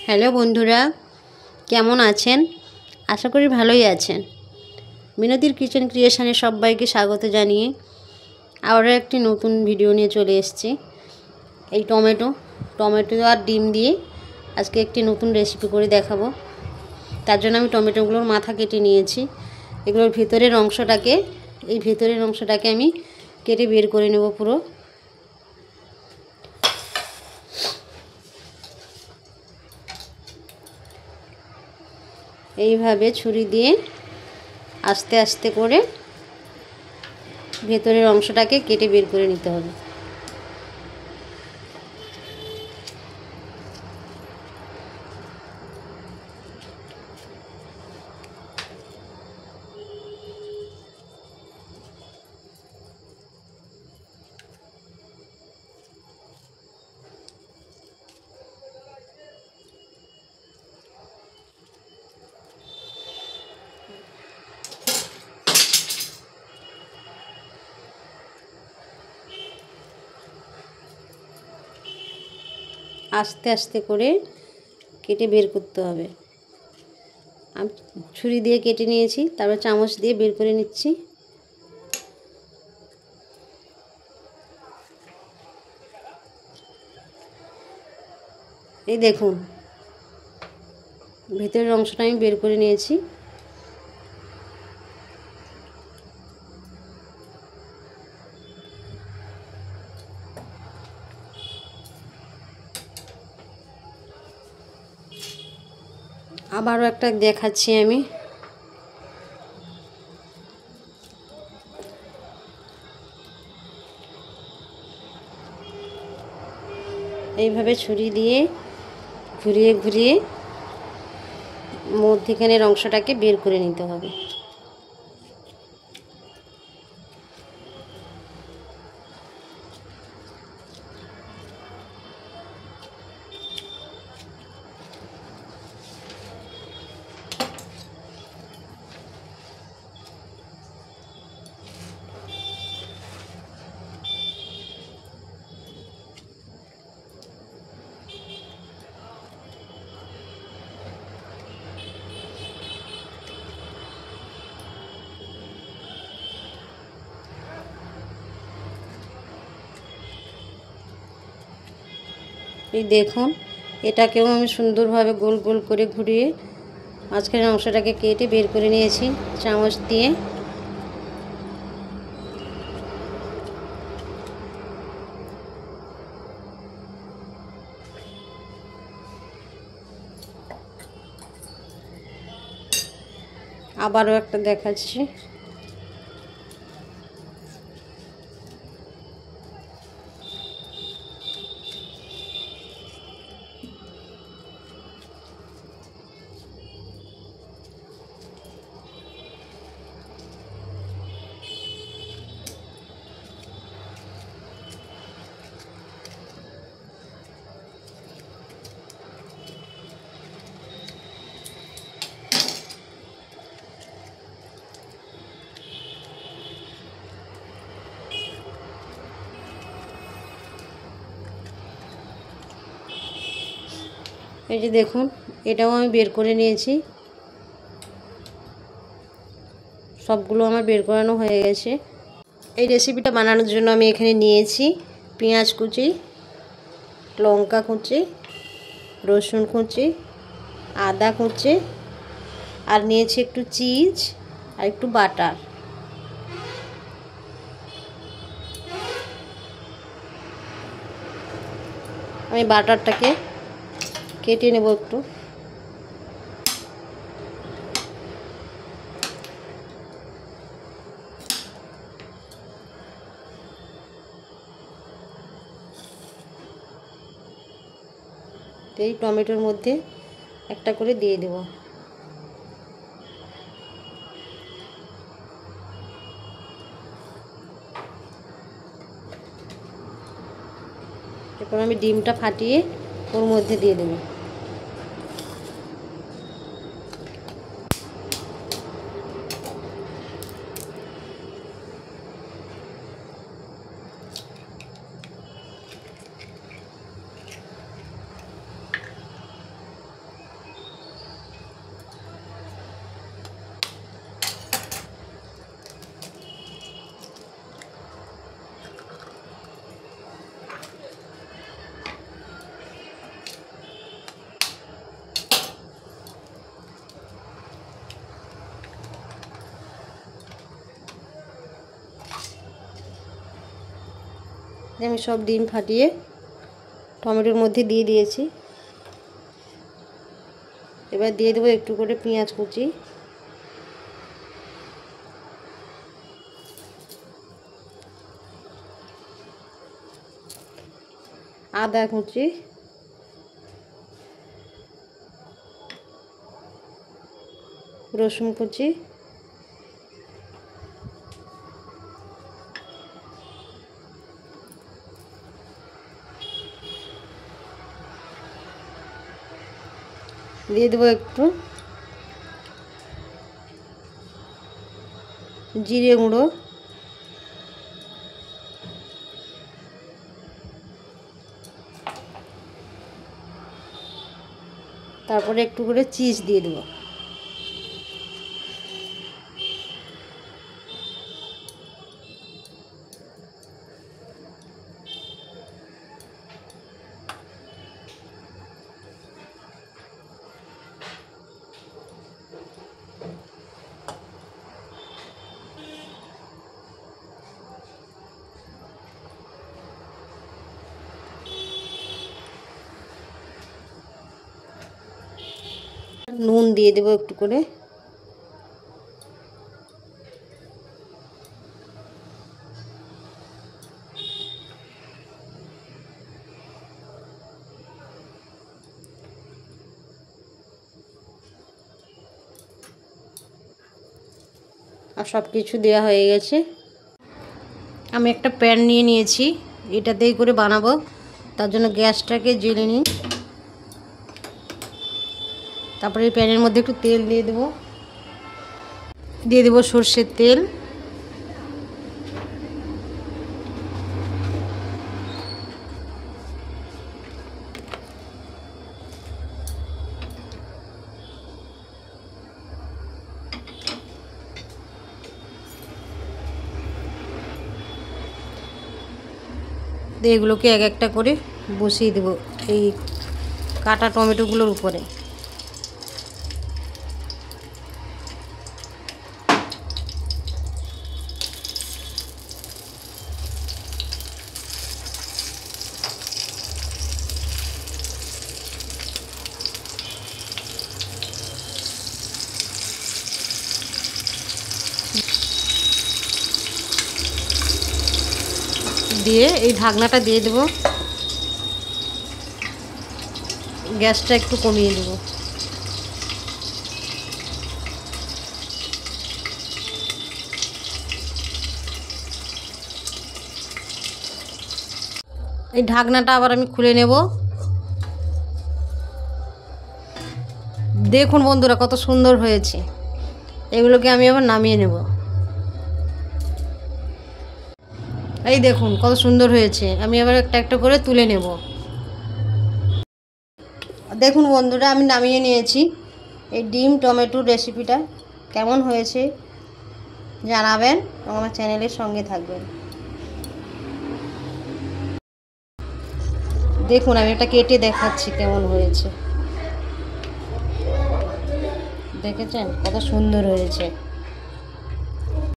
Hello বন্ধুরা, কেমন আছেন? আশা করি ভালোই আছেন। মিনতির কিচেন ক্রিয়েশনে সবাইকে স্বাগত জানিয়ে আবারও একটি নতুন ভিডিও নিয়ে চলে এসেছি। এই টমেটো আর ডিম দিয়ে আজকে একটি নতুন রেসিপি করে দেখাবো। তার জন্য আমি টমেটোগুলোর মাথা কেটে নিয়েছি। এগুলোর ভেতরের অংশটাকে আমি কেটে বের করে নেব পুরো। এইভাবে ছুরি দিয়ে আস্তে আস্তে করে ভেতরের অংশটাকে কেটে বের করে নিতে হবে। আস্তে আস্তে করে কেটে বের করতে হবে। আমি ছুরি দিয়ে কেটে নিয়েছি, তারপর চামচ দিয়ে বের করে নিচ্ছি। এই দেখুন, ভেতরের অংশটা আমি বের করে নিয়েছি। আবারও একটা দেখাচ্ছি আমি। এইভাবে ছুরি দিয়ে ঘুরিয়ে ঘুরিয়ে মধ্যখানের অংশটাকে বের করে নিতে হবে। এই দেখুন, এটাকেও আমি সুন্দরভাবে গোল গোল করে ঘুরিয়ে মাঝখানের অংশটাকে কেটে বের করে নিয়েছি চামচ দিয়ে। আবারও একটা দেখাচ্ছি। এই যে দেখুন, এটাও আমি বের করে নিয়েছি। সবগুলো আমার বের করানো হয়ে গেছে। এই রেসিপিটা বানানোর জন্য আমি এখানে নিয়েছি পেঁয়াজ কুচি, লঙ্কা কুচি, রসুন কুচি, আদা কুচি, আর নিয়েছি একটু চিজ আর একটু বাটার। আমি বাটারটাকে কেটে নেব একটু। এই টমেটোর মধ্যে একটা করে দিয়ে দেব। এরপর আমি ডিমটা ফাটিয়ে ওর মধ্যে দিয়ে দেব। আমি সব ডিম ফাটিয়ে টমেটোর মধ্যে দিয়ে দিয়েছি। এবার দিয়ে দেবো একটু করে পেঁয়াজ কুচি, আদা কুচি, রসুন কুচি, দিয়ে দেবো একটু জিরে গুঁড়ো, তারপরে একটু করে চিজ দিয়ে দেবো। নুন দিয়ে দেবো একটু করে, আর সব কিছু দেওয়া হয়ে গেছে। আমি একটা প্যান নিয়ে নিয়েছি, এটাতেই করে বানাবো। তার জন্য গ্যাসটাকে জ্বেলে নিই। তারপরে এই প্যানের মধ্যে একটু তেল দিয়ে দেবো সর্ষের তেল। এগুলোকে এক একটা করে বসিয়ে দেবো এই কাটা টমেটোগুলোর উপরে। দিয়ে এই ঢাকনাটা দিয়ে দেবো, গ্যাসটা একটু কমিয়ে দেবো। এই ঢাকনাটা আবার আমি খুলে নেব। দেখুন বন্ধুরা কত সুন্দর হয়েছে। এগুলোকে আমি আবার নামিয়ে নেব। এই দেখুন কত সুন্দর হয়েছে। আমি আবার একটা একটা করে তুলে নেব। দেখুন বন্ধুরা আমি নামিয়ে নিয়েছি। এই ডিম টমেটোর রেসিপিটা কেমন হয়েছে জানাবেন এবং আমার চ্যানেলের সঙ্গে থাকবেন। দেখুন আমি এটা কেটে দেখাচ্ছি কেমন হয়েছে। দেখেছেন কত সুন্দর হয়েছে।